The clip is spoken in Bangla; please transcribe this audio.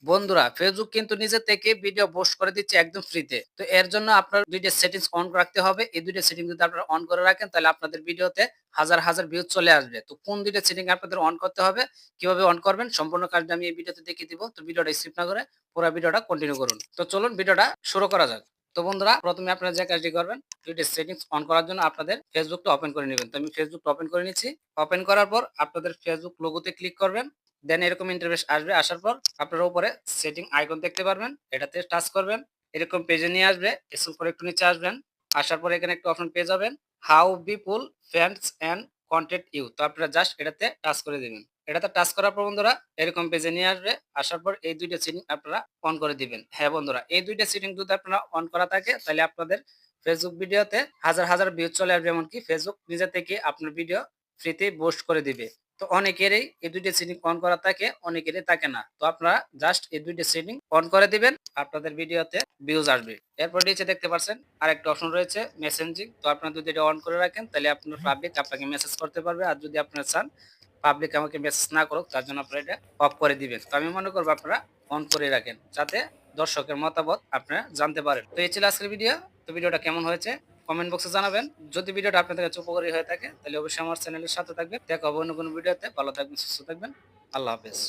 বন্ধুরা ফেসবুক কিন্তু নিজে থেকে ভিডিও পোস্ট করে দিচ্ছে একদম ফ্রিতে। তো এর জন্য আপনার ২ টা সেটিংস অন রাখতে হবে। এই ২ টা সেটিং যদি আপনারা অন করে রাখেন তাহলে আপনাদের ভিডিওতে হাজার ভিউজ চলে আসবে। তো কোন ২ টা সেটিং আপনাদের অন করতে হবে, কিভাবে অন করবেন সম্পূর্ণ কাজটা আমি এই ভিডিওতে দেখিয়ে দিব। তো ভিডিওটা স্কিপ না করে পুরা ভিডিওটা কন্টিনিউ করুন। তো চলুন ভিডিওটা শুরু করা যাক। তো বন্ধুরা প্রথমে আপনারা যে কাজটি করবেন ২ টা সেটিংস অন করার জন্য আপনাদের ফেসবুকটা ওপেন করে নিবেন। তো আমি ফেসবুকটা ওপেন করে নিচ্ছি। ওপেন করার পর আপনাদের ফেসবুক লোগোতে ক্লিক করবেন। দেন এরকম ইন্টারফেস আসবে। আসার পর আপনারা উপরে সেটিং আইকন দেখতে পারবেন। এটাতে টাচ করবেন। এরকম পেজে নিয়ে আসবে। স্ক্রল করে একটু নিচে আসবেন। আসার পরে এখানে একটা অপশন পেয়ে যাবেন। How people friends and contact you. তো আপনারা জাস্ট এটাতে টাচ করে দিবেন। এটাতে টাচ করার পর বন্ধুরা এরকম পেজে নিয়ে আসবে। আসার পর এই ২ টা সেটিং আপনারা অন করে দিবেন। হ্যাঁ বন্ধুরা, এই ২ টা সেটিং যদি আপনারা অন করা থাকে তাহলে আপনাদের ফেসবুক ভিডিওতে হাজার ভিউজ চলে আসবে। এমনকি ফেসবুক নিজে থেকে আপনার ভিডিও ফ্রিতে পোস্ট করে দিবে। তো অনেকেরই এই ২ টা সেটিং অন করা থাকে, অনেকেরই থাকে না। তো আপনারা জাস্ট এই ২ টা সেটিং অন করে দিবেন। আপনাদের ভিডিওতে ভিউজ আসবে। এরপর নিচে দেখতে পাচ্ছেন আরেকটা অপশন রয়েছে মেসেঞ্জিং। তো আপনারা যদি এটা অন করে রাখেন তাহলে আপনার পাবলিক আপনাকে মেসেজ করতে পারবে। আর যদি আপনারা চান পাবলিক আমাকে মেসেজ না করুক তার জন্য আপনারা এটা অফ করে দিবেন। তো আমি মনে করব আপনারা অন করে রাখেন যাতে দর্শকের মতামত আপনারা জানতে পারেন। তো এই ছিল আজকের ভিডিও। তো ভিডিওটা কেমন হয়েছে কমেন্ট বক্সে জানাবেন। যদি ভিডিওটা আপনাদের কাছে উপকারী হয়ে থাকে তাহলে অবশ্যই আমার চ্যানেলের সাথে থাকবেন। দেখা হবে অন্য কোনো ভিডিওতে। ভালো থাকবেন, সুস্থ থাকবেন। আল্লাহ হাফেজ।